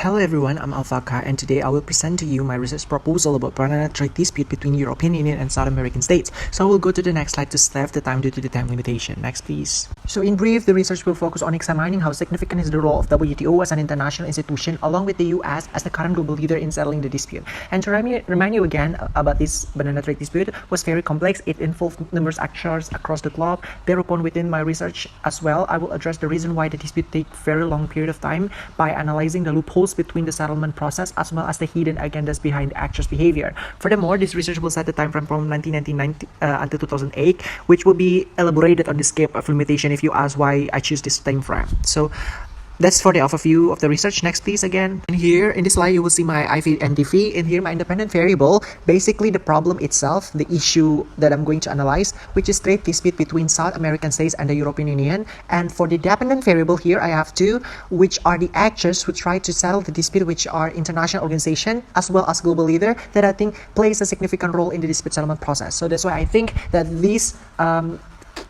Hello everyone, I'm Alfaqah and today I will present to you my research proposal about banana trade dispute between European Union and South American states. So I will go to the next slide to save the time due to the time limitation. Next please. So in brief, the research will focus on examining how significant is the role of WTO as an international institution along with the US as the current global leader in settling the dispute. And to remind you again about this banana trade dispute was very complex. It involved numerous actors across the globe. Thereupon within my research as well, I will address the reason why the dispute takes very long period of time by analyzing the loopholes between the settlement process as well as the hidden agendas behind the actors' behavior. Furthermore, this research will set the time frame from 1999 until 2008, which will be elaborated on the scope of limitation if you ask why I choose this time frame. So that's for the overview of the research. Next please again. And here in this slide you will see my IV and DV. In here my independent variable, basically the problem itself, the issue that I'm going to analyze, which is trade dispute between South American states and the European Union. And for the dependent variable here I have two, which are the actors who try to settle the dispute, which are international organization as well as global leader that I think plays a significant role in the dispute settlement process. So that's why I think that this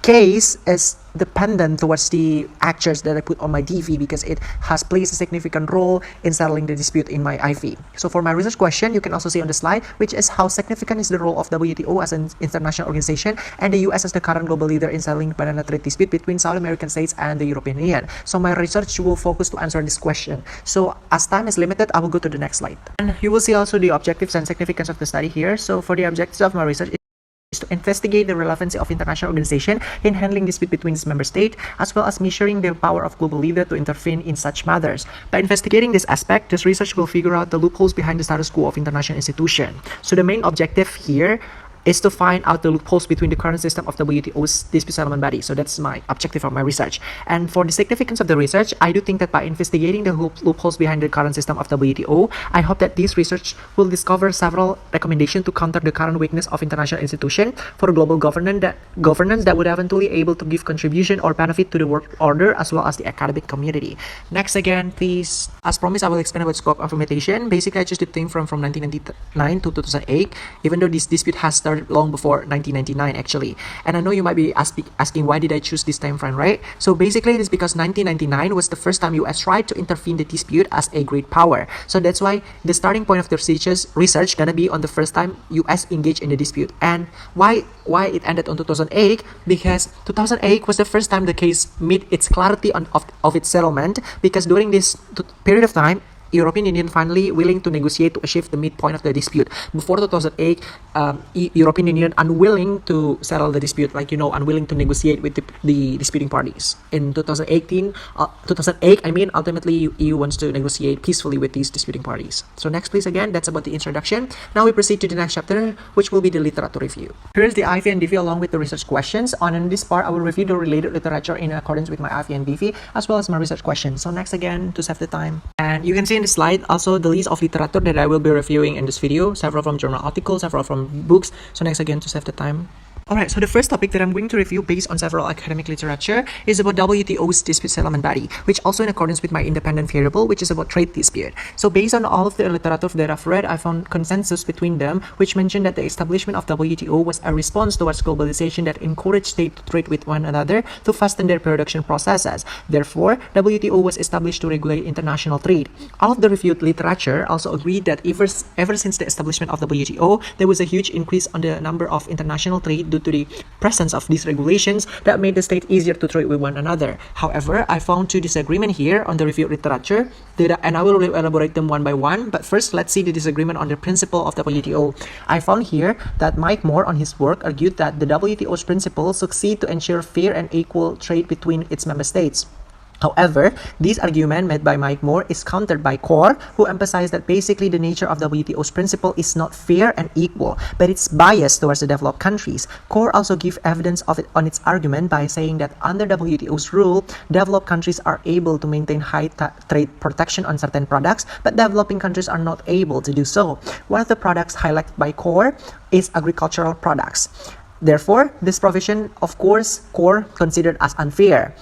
case is dependent towards the actors that I put on my DV because it has plays a significant role in settling the dispute in my IV. So for my research question, you can also see on the slide, which is how significant is the role of WTO as an international organization and the US as the current global leader in settling banana trade dispute between South American states and the European Union. So my research will focus to answer this question. So as time is limited, I will go to the next slide. And you will see also the objectives and significance of the study here. So for the objectives of my research is to investigate the relevancy of international organization in handling dispute between its member state, as well as measuring the power of global leader to intervene in such matters. By investigating this aspect, this research will figure out the loopholes behind the status quo of international institution. So the main objective here is to find out the loopholes between the current system of WTO's dispute settlement body. So that's my objective of my research. And for the significance of the research, I do think that by investigating the loopholes behind the current system of WTO, I hope that this research will discover several recommendations to counter the current weakness of international institution for global governance that would eventually able to give contribution or benefit to the world order as well as the academic community. Next again, please. As promised, I will explain about scope of limitation. Basically, I chose the theme from 1999 to 2008, even though this dispute has started long before 1999 actually. And I know you might be asking why did I choose this time frame, right? So basically it is because 1999 was the first time US tried to intervene the dispute as a great power. So that's why the starting point of the research gonna be on the first time US engaged in the dispute. And why it ended on 2008? Because 2008 was the first time the case met its clarity of its settlement, because during this period of time European Union finally willing to negotiate to achieve the midpoint of the dispute. Before 2008, European Union unwilling to settle the dispute, unwilling to negotiate with the disputing parties. In 2008, ultimately EU wants to negotiate peacefully with these disputing parties. So next please again, that's about the introduction. Now we proceed to the next chapter, which will be the literature review. Here is the IV and DV along with the research questions. In this part, I will review the related literature in accordance with my IV and DV as well as my research questions. So next again, to save the time. And you can see in the slide also the list of literature that I will be reviewing in this video, several from journal articles, several from books. So next again, to save the time. Alright, so the first topic that I'm going to review based on several academic literature is about WTO's dispute settlement body, which also in accordance with my independent variable, which is about trade dispute. So based on all of the literature that I've read, I found consensus between them, which mentioned that the establishment of WTO was a response towards globalization that encouraged states to trade with one another to fasten their production processes. Therefore, WTO was established to regulate international trade. All of the reviewed literature also agreed that ever since the establishment of WTO, there was a huge increase on the number of international trade due to the presence of these regulations that made the state easier to trade with one another. However, I found two disagreements here on the reviewed literature, and I will elaborate them one by one. But first, let's see the disagreement on the principle of WTO. I found here that Mike Moore on his work argued that the WTO's principles succeed to ensure fair and equal trade between its member states. However, this argument made by Mike Moore is countered by Core, who emphasized that basically the nature of WTO's principle is not fair and equal, but it's biased towards the developed countries. Core also gives evidence of it on its argument by saying that under WTO's rule, developed countries are able to maintain high trade protection on certain products, but developing countries are not able to do so. One of the products highlighted by Core is agricultural products. Therefore, this provision, of course, Core considered as unfair.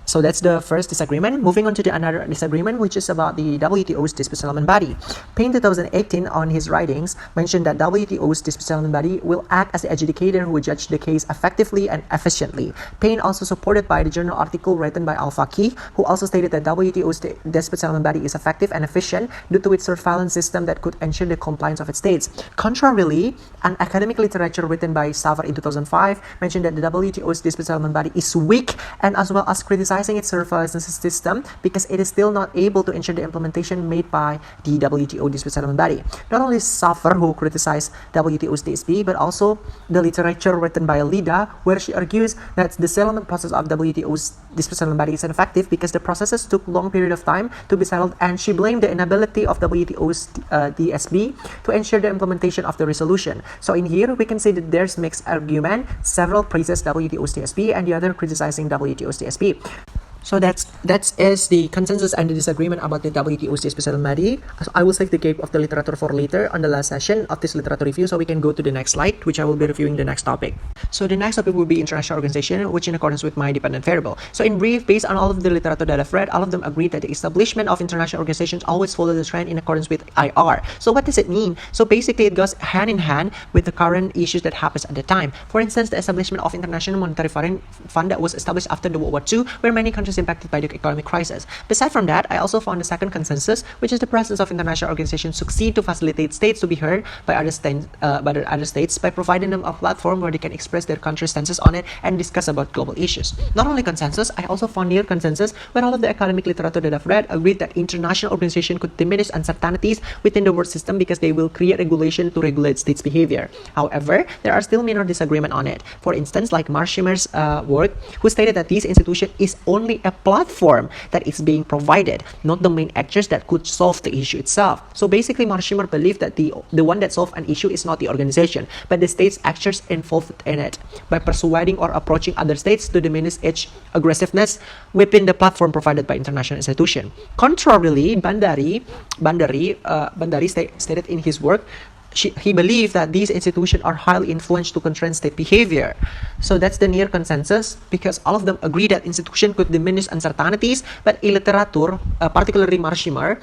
So that's the first disagreement. Moving on to the another disagreement, which is about the WTO's dispute settlement body. Payne 2018 on his writings mentioned that WTO's dispute settlement body will act as the adjudicator who will judge the case effectively and efficiently. Payne also supported by the journal article written by Alfaqah, who also stated that WTO's dispute settlement body is effective and efficient due to its surveillance system that could ensure the compliance of its states. Contrarily, an academic literature written by Savar in 2005 mentioned that the WTO's dispute settlement body is weak, and as well as criticizing its surveillance system because it is still not able to ensure the implementation made by the WTO dispute settlement body. Not only Savar, who criticized WTO's DSB, but also the literature written by Lida, where she argues that the settlement process of WTO's dispute settlement body is ineffective because the processes took long period of time to be settled, and she blamed the inability of WTO's DSB to ensure the implementation of the resolution. So in here, we can say that there's mixed argument. Several praises WTO's DSB and the other criticizing WTO's DSB. So that is the consensus and the disagreement about the WTO's dispute settlement body. So I will save the gap of the literature for later on the last session of this literature review, so we can go to the next slide, which I will be reviewing the next topic. So the next topic will be international organization, which in accordance with my dependent variable. So in brief, based on all of the literature that I've read, all of them agree that the establishment of international organizations always follow the trend in accordance with IR. So what does it mean? So basically, it goes hand in hand with the current issues that happens at the time. For instance, the establishment of International Monetary Fund that was established after the World War II, where many countries impacted by the economic crisis. Beside from that, I also found the second consensus, which is the presence of international organizations succeed to facilitate states to be heard by other states by providing them a platform where they can express their country's stances on it and discuss about global issues. Not only consensus, I also found near consensus where all of the academic literature that I've read agreed that international organization could diminish uncertainties within the world system because they will create regulation to regulate states' behavior. However, there are still minor disagreement on it. For instance, like Marshimer's work, who stated that this institution is only a platform that is being provided, not the main actors that could solve the issue itself. So basically, Marshimer believed that the one that solves an issue is not the organization, but the states' actors involved in it, by persuading or approaching other states to diminish its aggressiveness within the platform provided by international institution. Contrarily, Bandari stated in his work, he believed that these institutions are highly influenced to constrain state behavior. So that's the near consensus, because all of them agree that institution could diminish uncertainties, but in literature, particularly Marshimer,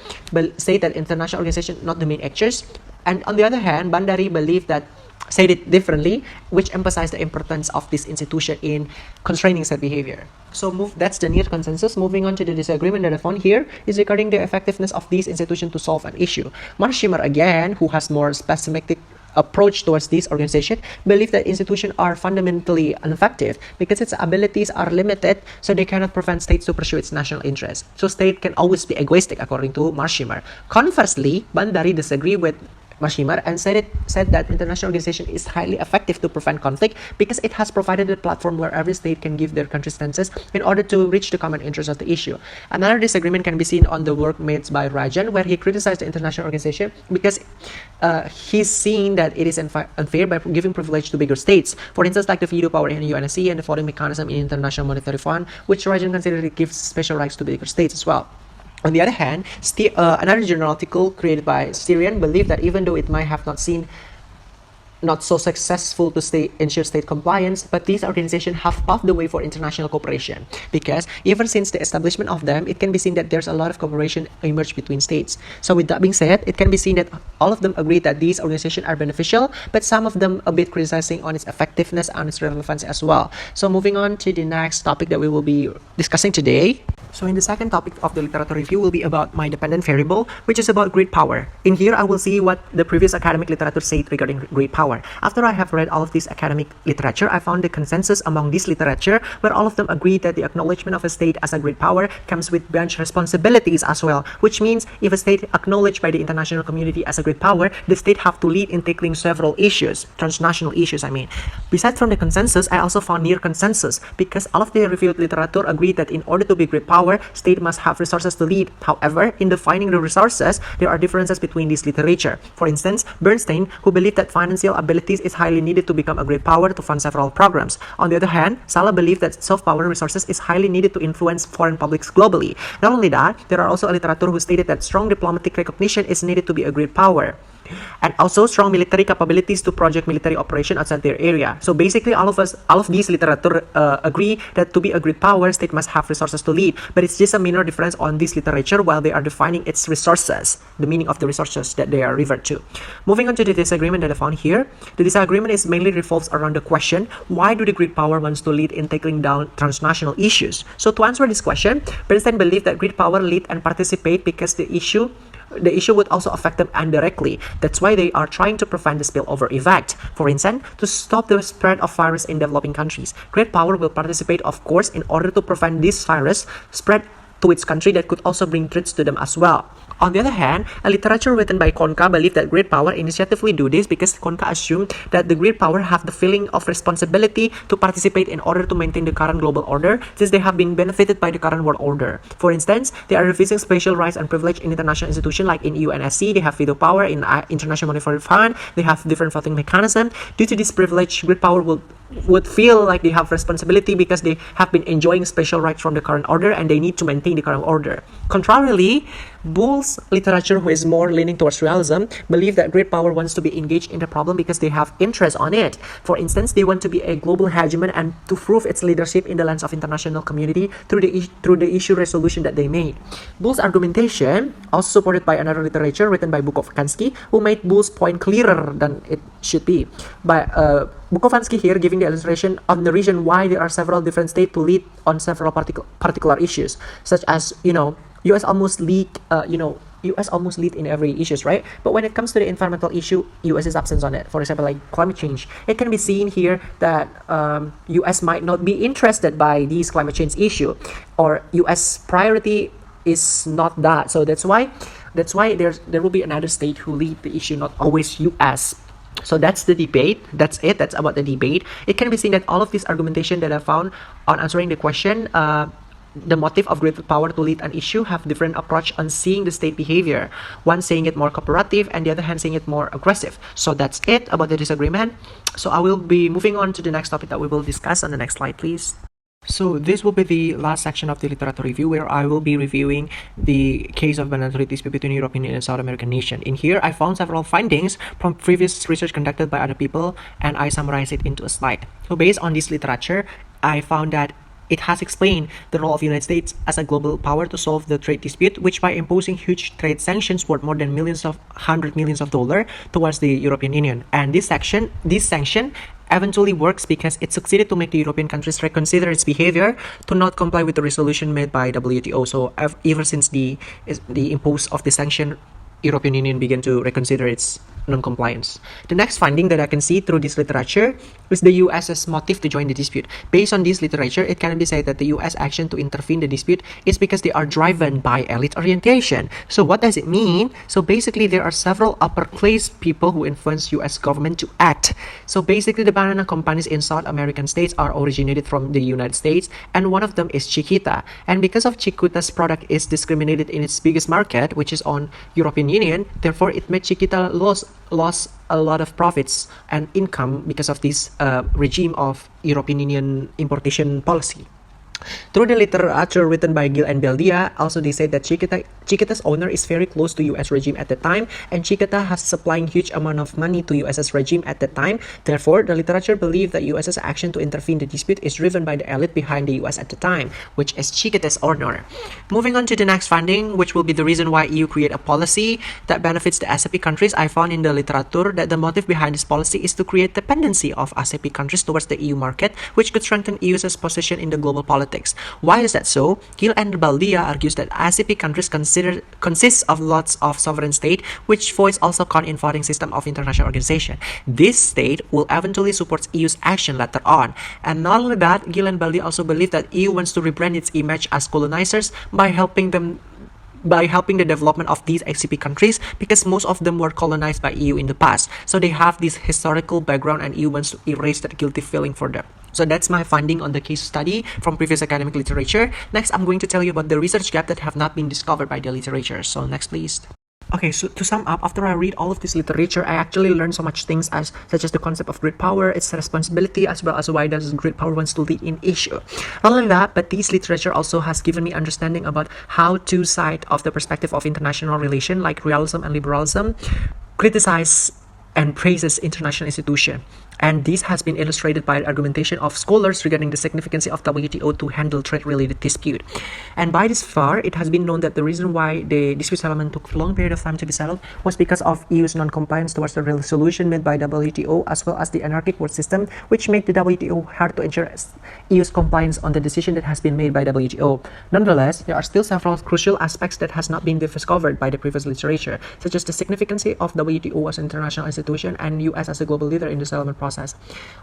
say that international organizations not the main actors. And on the other hand, Bandari believed that, said it differently, which emphasized the importance of this institution in constraining state behavior. So that's the near consensus. Moving on to the disagreement that I found here is regarding the effectiveness of these institutions to solve an issue. Marshimer, again, who has more pessimistic approach towards this organization, believe that institutions are fundamentally ineffective because its abilities are limited, so they cannot prevent states to pursue its national interests. So state can always be egoistic, according to Marshimer. Conversely, Bandari disagree with Marshimer and said that international organization is highly effective to prevent conflict because it has provided a platform where every state can give their country's stances in order to reach the common interest of the issue. Another disagreement can be seen on the work made by Rajan, where he criticized the international organization because he's seeing that it is unfair by giving privilege to bigger states. For instance, like the veto power in UNSC and the voting mechanism in International Monetary Fund, which Rajan considered it gives special rights to bigger states as well. On the other hand, another journal article created by Syrian believed that even though it might have not so successful to ensure state compliance, but these organizations have paved the way for international cooperation, because even since the establishment of them, it can be seen that there's a lot of cooperation emerged between states. So with that being said, it can be seen that all of them agree that these organizations are beneficial, but some of them a bit criticizing on its effectiveness and its relevance as well. So moving on to the next topic that we will be discussing today. So in the second topic of the literature review will be about my dependent variable, which is about great power. In here, I will see what the previous academic literature said regarding great power. After I have read all of this academic literature, I found the consensus among this literature where all of them agree that the acknowledgement of a state as a great power comes with branch responsibilities as well, which means if a state acknowledged by the international community as a great power, the state have to lead in tackling several issues, transnational issues I mean. Besides from the consensus, I also found near consensus, because all of the reviewed literature agreed that in order to be great power, state must have resources to lead. However, in defining the resources, there are differences between this literature. For instance, Bernstein, who believed that financial abilities is highly needed to become a great power to fund several programs. On the other hand, Salah believed that soft power resources is highly needed to influence foreign publics globally. Not only that, there are also a literature who stated that strong diplomatic recognition is needed to be a great power. and also strong military capabilities to project military operation outside their area. So basically, all of these literature agree that to be a great power, state must have resources to lead. But it's just a minor difference on this literature while they are defining its resources, the meaning of the resources that they are referred to. Moving on to the disagreement that I found here, the disagreement is mainly revolves around the question: why do the great power wants to lead in tackling down transnational issues? So to answer this question, Bernstein believed that great power lead and participate because the issue would also affect them indirectly. That's why they are trying to prevent the spillover effect. For instance, to stop the spread of virus in developing countries, great power will participate, of course, in order to prevent this virus spread to its country that could also bring threats to them as well. On the other hand, a literature written by Konka believed that great power initiatively do this because Konka assumed that the great power have the feeling of responsibility to participate in order to maintain the current global order, since they have been benefited by the current world order. For instance, they are refusing special rights and privilege in international institutions like in UNSC. They have veto power in International Monetary Fund. They have different voting mechanism. Due to this privilege, great power would feel like they have responsibility because they have been enjoying special rights from the current order and they need to maintain the current order. Contrarily, Bull's literature, who is more leaning towards realism, believe that great power wants to be engaged in the problem because they have interest on it. For instance, they want to be a global hegemon and to prove its leadership in the lens of international community through the issue resolution that they made. Bull's argumentation, also supported by another literature written by Bukowski, who made Bull's point clearer than it should be. By Bukowski here giving the illustration of the reason why there are several different states to lead on several particular issues, such as, US almost lead in every issues, right? But when it comes to the environmental issue, US is absent on it. For example, like climate change. It can be seen here that US might not be interested by these climate change issue, or US priority is not that. So that's why there will be another state who lead the issue, not always US. So that's the debate. That's it. That's about the debate. It can be seen that all of this argumentation that I found on answering the question, the motive of great power to lead an issue have different approach on seeing the state behavior. One saying it more cooperative and the other hand saying it more aggressive. So that's it about the disagreement. So I will be moving on to the next topic that we will discuss on the next slide, please. So this will be the last section of the literature review, where I will be reviewing the case of bilateral dispute between European Union and South American nation. In here, I found several findings from previous research conducted by other people, and I summarize it into a slide. So based on this literature, I found that it has explained the role of the United States as a global power to solve the trade dispute, which by imposing huge trade sanctions worth more than hundred millions of dollars towards the European Union. And this sanction eventually works because it succeeded to make the European countries reconsider its behavior to not comply with the resolution made by WTO. So ever since the impose of the sanction, European Union began to reconsider its non-compliance. The next finding that I can see through this literature is the US's motive to join the dispute. Based on this literature, it can be said that the US action to intervene the dispute is because they are driven by elite orientation. So what does it mean? So basically, there are several upper class people who influence US government to act. So basically, the banana companies in South American states are originated from the United States, and one of them is Chiquita. And because of Chiquita's product is discriminated in its biggest market, which is on European Union, therefore it made Chiquita lost a lot of profits and income because of this regime of European Union importation policy. Through the literature written by Gil and Beldia, also they say that Chiquita's owner is very close to US regime at the time, and Chiquita has supplying huge amount of money to US's regime at the time. Therefore, the literature believe that US's action to intervene the dispute is driven by the elite behind the US at the time, which is Chiquita's owner. Moving on to the next finding, which will be the reason why EU create a policy that benefits the ACP countries, I found in the literature that the motive behind this policy is to create dependency of ACP countries towards the EU market, which could strengthen EU's position in the global politics. Why is that so? Gil and Baldia argues that ACP countries consists of lots of sovereign state, which voice also count in voting system of international organization. This state will eventually support EU's action later on. And not only that, Gil and Baldia also believe that EU wants to rebrand its image as colonizers by helping the development of these ACP countries, because most of them were colonized by EU in the past. So they have this historical background, and EU wants to erase that guilty feeling for them. So that's my finding on the case study from previous academic literature. Next, I'm going to tell you about the research gap that have not been discovered by the literature. So next, please. Okay, so to sum up, after I read all of this literature, I actually learned so much things such as the concept of great power, its responsibility, as well as why does great power wants to lead in issue. Not only that, but this literature also has given me understanding about how two sides of the perspective of international relation, like realism and liberalism, criticize and praises international institution. And this has been illustrated by the argumentation of scholars regarding the significance of WTO to handle trade-related dispute. And by this far, it has been known that the reason why the dispute settlement took a long period of time to be settled was because of EU's non-compliance towards the resolution made by WTO, as well as the anarchic world system, which made the WTO hard to ensure EU's compliance on the decision that has been made by WTO. Nonetheless, there are still several crucial aspects that has not been discovered by the previous literature, such as the significance of WTO as an international institution and US as a global leader in the settlement process.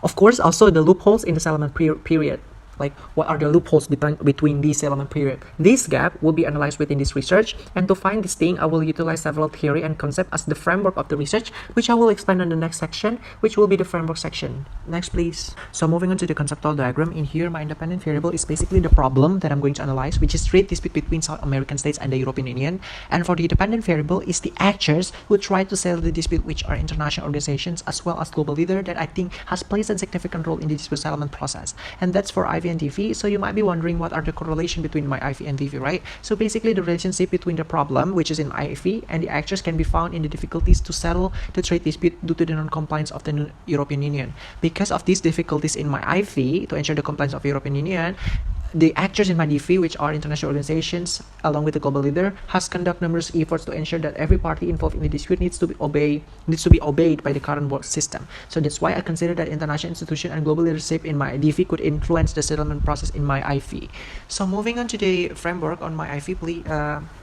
Of course, also the loopholes in the settlement period. Like, what are the loopholes between these settlement period? This gap will be analyzed within this research, and to find this thing, I will utilize several theory and concept as the framework of the research, which I will explain on the next section, which will be the framework section. Next, please. So moving on to the conceptual diagram, in here, my independent variable is basically the problem that I'm going to analyze, which is trade dispute between South American states and the European Union. And for the dependent variable is the actors who try to settle the dispute, which are international organizations as well as global leader that I think has played a significant role in the dispute settlement process. And that's for IV and DV. So you might be wondering what are the correlation between my IV and DV, right? So basically the relationship between the problem, which is in IV, and the actors can be found in the difficulties to settle the trade dispute due to the non-compliance of the European Union. Because of these difficulties in my IV, to ensure the compliance of European Union, the actors in my DV, which are international organizations, along with the global leader, has conducted numerous efforts to ensure that every party involved in the dispute needs to be obeyed by the current world system. So that's why I consider that international institution and global leadership in my DV could influence the settlement process in my IV. So moving on to the framework on my IV, please.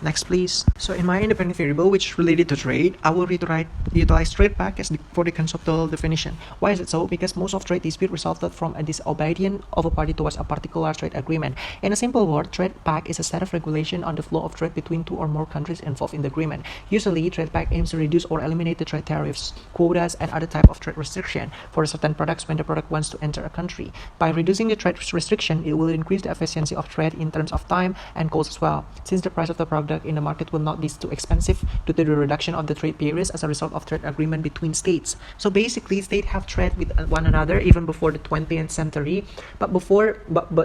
Next, please. So in my independent variable, which is related to trade, I will utilize trade pact for the conceptual definition. Why is it so? Because most of trade dispute resulted from a disobedience of a party towards a particular trade agreement. In a simple word, trade pact is a set of regulation on the flow of trade between two or more countries involved in the agreement. Usually, trade pact aims to reduce or eliminate the trade tariffs, quotas, and other type of trade restriction for certain products when the product wants to enter a country. By reducing the trade restriction, it will increase the efficiency of trade in terms of time and cost as well, since the price of the product in the market will not be too expensive due to the reduction of the trade barriers as a result of trade agreement between states. So basically, states have trade with one another even before the 20th century, but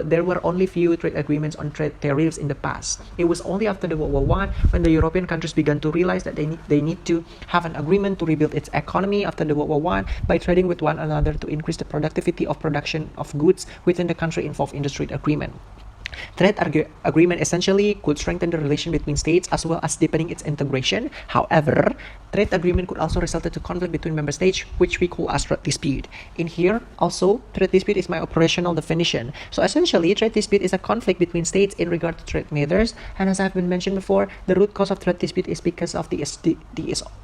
there were only few trade agreements on trade tariffs in the past. It was only after the World War I when the European countries began to realize that they need to have an agreement to rebuild its economy after the World War I by trading with one another to increase the productivity of production of goods within the country involved in the trade agreement. Trade agreement essentially could strengthen the relation between states as well as deepening its integration. However, trade agreement could also result into conflict between member states, which we call as trade dispute. In here, also, trade dispute is my operational definition. So essentially, trade dispute is a conflict between states in regard to trade matters. And as I've been mentioned before, the root cause of trade dispute is because of the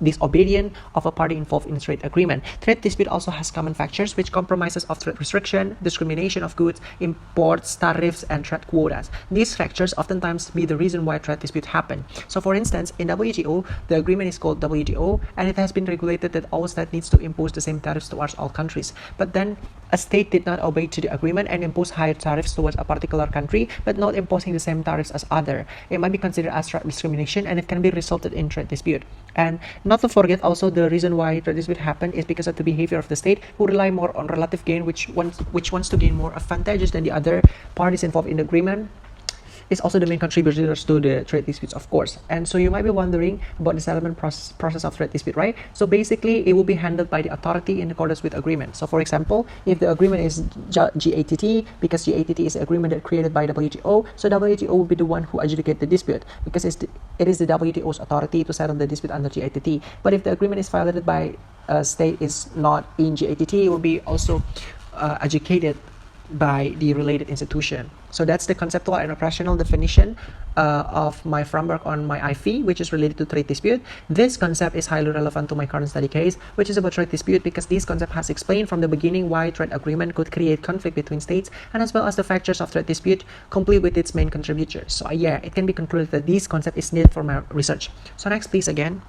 disobedience of a party involved in trade agreement. Trade dispute also has common factors which compromises of trade restriction, discrimination of goods, imports, tariffs, and trade quotas. These factors oftentimes be the reason why trade dispute happen. So for instance, in WTO, the agreement is called WTO, and it has been regulated that all states needs to impose the same tariffs towards all countries. But then a state did not obey to the agreement and impose higher tariffs towards a particular country, but not imposing the same tariffs as other. It might be considered as trade discrimination, and it can be resulted in trade dispute. And not to forget also, the reason why trade dispute happen is because of the behavior of the state, who rely more on relative gain, which wants to gain more advantages than the other parties involved in the agreement. Is also the main contributors to the trade disputes, of course. And so you might be wondering about the settlement process of trade dispute, right? So basically, it will be handled by the authority in accordance with agreement. So for example, if the agreement is GATT, because GATT is an agreement that created by WTO, so WTO will be the one who adjudicate the dispute, because it is the WTO's authority to settle the dispute under GATT. But if the agreement is violated by a state is not in GATT, it will be also adjudicated by the related institution. So that's the conceptual and operational definition of my framework on my IV, which is related to trade dispute. This concept is highly relevant to my current study case, which is about trade dispute, because this concept has explained from the beginning why trade agreement could create conflict between states, and as well as the factors of trade dispute, complete with its main contributors. So yeah, it can be concluded that this concept is needed for my research. So next, please, again.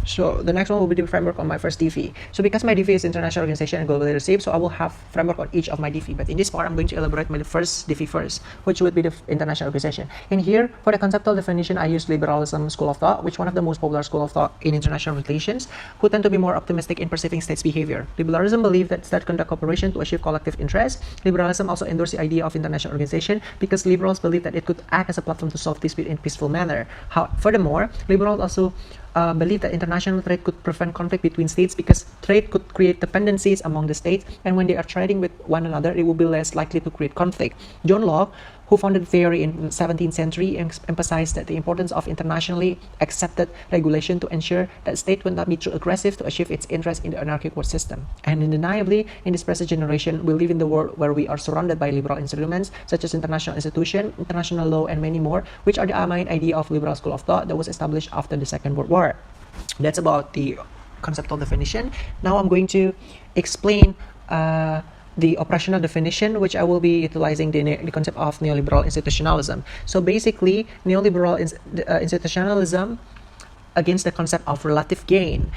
So the next one will be the framework on my first DV. So because my DV is international organization and global leadership, so I will have framework on each of my DV. But in this part, I'm going to elaborate my first DV first, which would be the international organization. In here, for the conceptual definition, I use liberalism school of thought, which one of the most popular school of thought in international relations, who tend to be more optimistic in perceiving states' behavior. Liberalism believes that states conduct cooperation to achieve collective interest. Liberalism also endorses the idea of international organization because liberals believe that it could act as a platform to solve dispute in a peaceful manner. Furthermore, liberals also believed that international trade could prevent conflict between states because trade could create dependencies among the states, and when they are trading with one another, it will be less likely to create conflict. John Locke, who founded the theory in the 17th century, emphasized that the importance of internationally accepted regulation to ensure that state would not be too aggressive to achieve its interest in the anarchic world system. And undeniably, in this present generation, we live in the world where we are surrounded by liberal instruments such as international institution, international law, and many more, which are the main idea of liberal school of thought that was established after the Second World War. That's about the conceptual definition. Now I'm going to explain the operational definition, which I will be utilizing the concept of neoliberal institutionalism. So basically, neoliberal institutionalism against the concept of relative gain.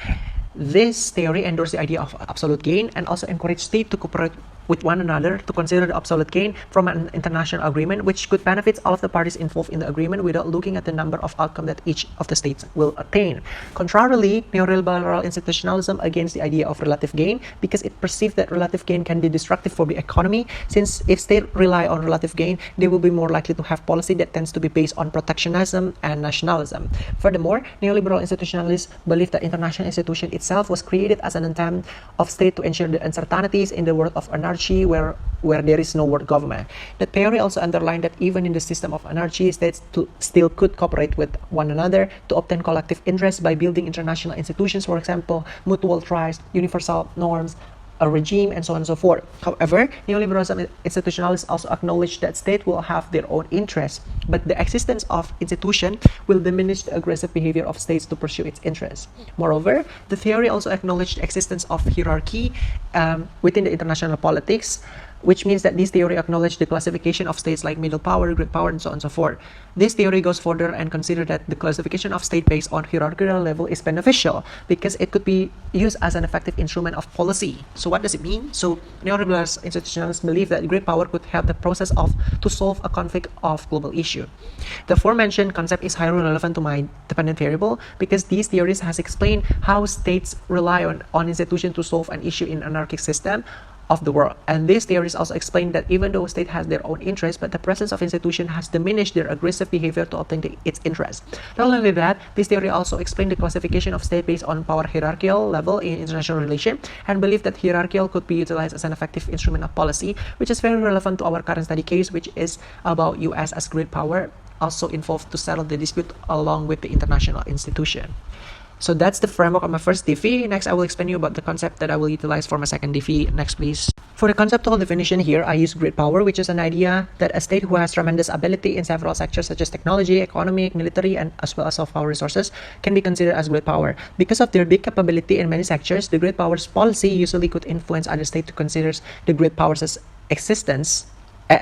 This theory endorsed the idea of absolute gain and also encouraged states to cooperate with one another to consider the absolute gain from an international agreement, which could benefit all of the parties involved in the agreement without looking at the number of outcomes that each of the states will attain. Contrarily, neoliberal institutionalism against the idea of relative gain because it perceived that relative gain can be destructive for the economy, since if states rely on relative gain, they will be more likely to have policy that tends to be based on protectionism and nationalism. Furthermore, neoliberal institutionalists believe that international institution itself was created as an attempt of state to ensure the uncertainties in the world of anarchy where there is no world government. The theory also underlined that even in the system of anarchy, states still could cooperate with one another to obtain collective interests by building international institutions, for example, mutual trust, universal norms, a regime, and so on and so forth. However, neoliberalism institutionalists also acknowledge that states will have their own interests, but the existence of institution will diminish the aggressive behavior of states to pursue its interests. Moreover, the theory also acknowledged the existence of hierarchy within the international politics, which means that this theory acknowledged the classification of states like middle power, great power, and so on and so forth. This theory goes further and considers that the classification of state based on hierarchical level is beneficial because it could be used as an effective instrument of policy. So what does it mean? So neoliberal institutionalists believe that great power could help the process to solve a conflict of global issue. The aforementioned concept is highly relevant to my dependent variable because these theories has explained how states rely on institutions to solve an issue in an anarchic system of the world. And these theories also explain that even though state has their own interests, but the presence of institution has diminished their aggressive behavior to obtain its interests. Not only that, this theory also explained the classification of state based on power hierarchical level in international relations and believe that hierarchical could be utilized as an effective instrument of policy, which is very relevant to our current study case, which is about US as great power, also involved to settle the dispute along with the international institution. So that's the framework of my first DV. Next, I will explain you about the concept that I will utilize for my second DV. Next, please. For the conceptual definition here, I use great power, which is an idea that a state who has tremendous ability in several sectors such as technology, economic, military, and as well as soft power resources can be considered as great power. Because of their big capability in many sectors, the great powers policy usually could influence other states to consider the great powers' existence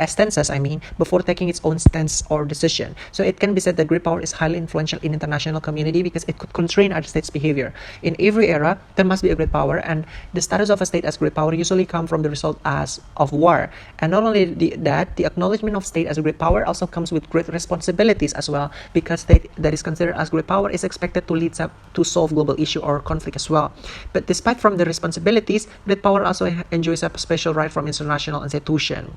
stances, before taking its own stance or decision. So it can be said that great power is highly influential in international community because it could constrain other states' behavior. In every era, there must be a great power, and the status of a state as great power usually comes from the result of war. And not only that, the acknowledgement of state as a great power also comes with great responsibilities as well, because state that is considered as great power is expected to lead to solve global issue or conflict as well. But despite from the responsibilities, great power also enjoys a special right from international institution.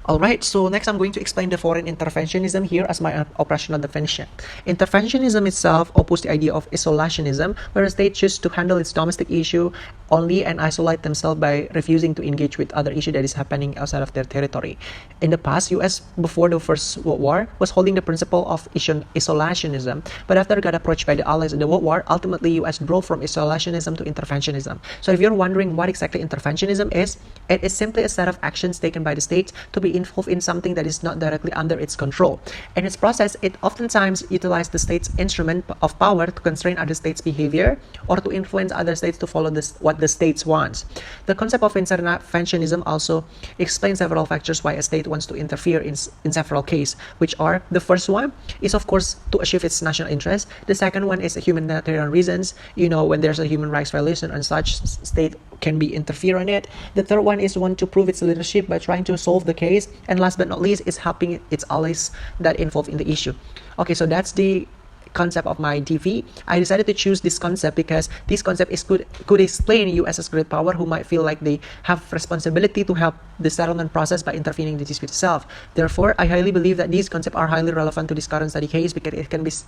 Alright, so next I'm going to explain the foreign interventionism here as my operational definition. Interventionism itself opposes the idea of isolationism, where a state chooses to handle its domestic issue only and isolate themselves by refusing to engage with other issue that is happening outside of their territory. In the past, US before the First World War was holding the principle of isolationism, but after it got approached by the Allies in the World War, ultimately US drove from isolationism to interventionism. So if you're wondering what exactly interventionism is, it is simply a set of actions taken by the state to be involved in something that is not directly under its control. In its process, it oftentimes utilizes the state's instrument of power to constrain other states' behavior or to influence other states to follow what the states wants. The concept of interventionism also explains several factors why a state wants to interfere in several cases, which are: the first one is, of course, to achieve its national interest. The second one is humanitarian reasons. When there's a human rights violation and such, state can be interfere in it. The third one is want to prove its leadership by trying to solve the case. And last but not least is helping its allies that involved in the issue. Okay, so that's the concept of my DV, I decided to choose this concept because this concept could explain US as great power who might feel like they have responsibility to help the settlement process by intervening in the dispute itself. Therefore, I highly believe that these concepts are highly relevant to this current study case because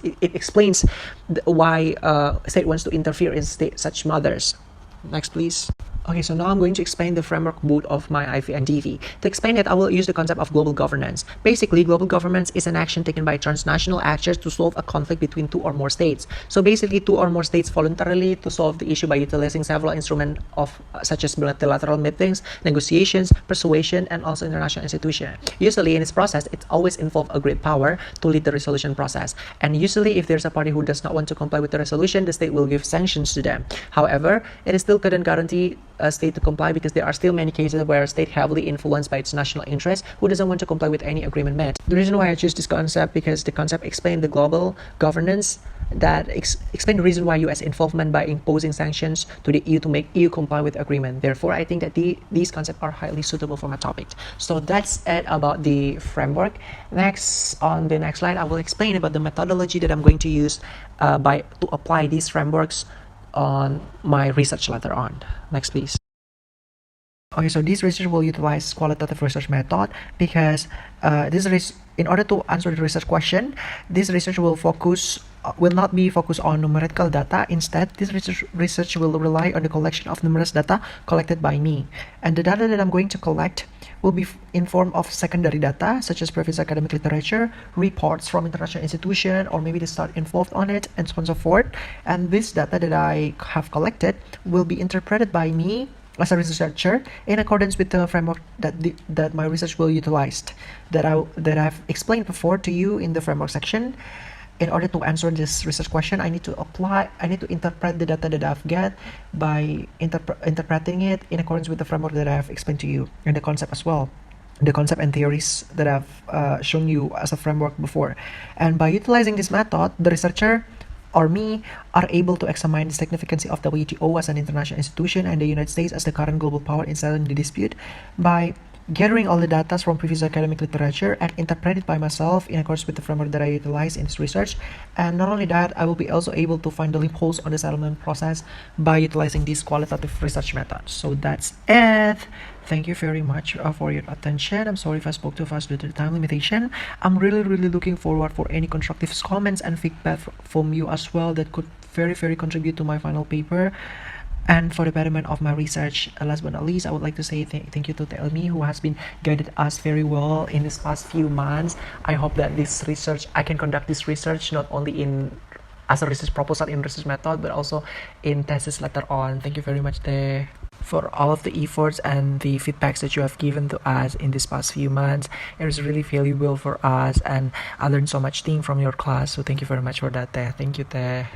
it explains why state wants to interfere in state such matters. Next, please. Okay, so now I'm going to explain the framework both of my IV and DV. To explain it, I will use the concept of global governance. Basically, global governance is an action taken by transnational actors to solve a conflict between two or more states. So basically, two or more states voluntarily to solve the issue by utilizing several instruments of such as multilateral meetings, negotiations, persuasion, and also international institutions. Usually, in this process, it always involves a great power to lead the resolution process. And usually, if there's a party who does not want to comply with the resolution, the state will give sanctions to them. However, it still couldn't guarantee a state to comply because there are still many cases where a state heavily influenced by its national interest who doesn't want to comply with any agreement made. The reason why I choose this concept because the concept explains the global governance that explain the reason why US involvement by imposing sanctions to the EU to make EU comply with agreement. Therefore, I think that these concepts are highly suitable for my topic. So that's it about the framework. Next, on the next slide, I will explain about the methodology that I'm going to use to apply these frameworks on my research later on. Next, please. Okay, so this research will utilize qualitative research method because in order to answer the research question, this research will not be focused on numerical data. Instead, this research will rely on the collection of numerous data collected by me. And the data that I'm going to collect will be in form of secondary data, such as previous academic literature, reports from international institutions, or maybe the study involved on it, and so on and so forth. And this data that I have collected will be interpreted by me as a researcher in accordance with the framework that my research will utilize, that I've explained before to you in the framework section. In order to answer this research question, I need to interpret the data that I've got by interpreting it in accordance with the framework that I have explained to you, and the concept as well. The concept and theories that I've shown you as a framework before. And by utilizing this method, the researcher or me are able to examine the significance of WTO as an international institution and the United States as the current global power in settling the dispute by gathering all the data from previous academic literature and interpret it by myself in accordance with the framework that I utilize in this research. And not only that, I will be also able to find the loopholes on the settlement process by utilizing these qualitative research methods. So that's it. Thank you very much for your attention. I'm sorry if I spoke too fast due to the time limitation. I'm really looking forward for any constructive comments and feedback from you as well that could very contribute to my final paper and for the betterment of my research. Last but not least, I would like to say thank you to Telmi, who has been guided us very well in this past few months. I hope that I can conduct this research not only as a research proposal in research method, but also in thesis later on. Thank you very much, Te, for all of the efforts and the feedbacks that you have given to us in this past few months. It was really valuable for us, and I learned so much thing from your class. So thank you very much for that, Te. Thank you, Te.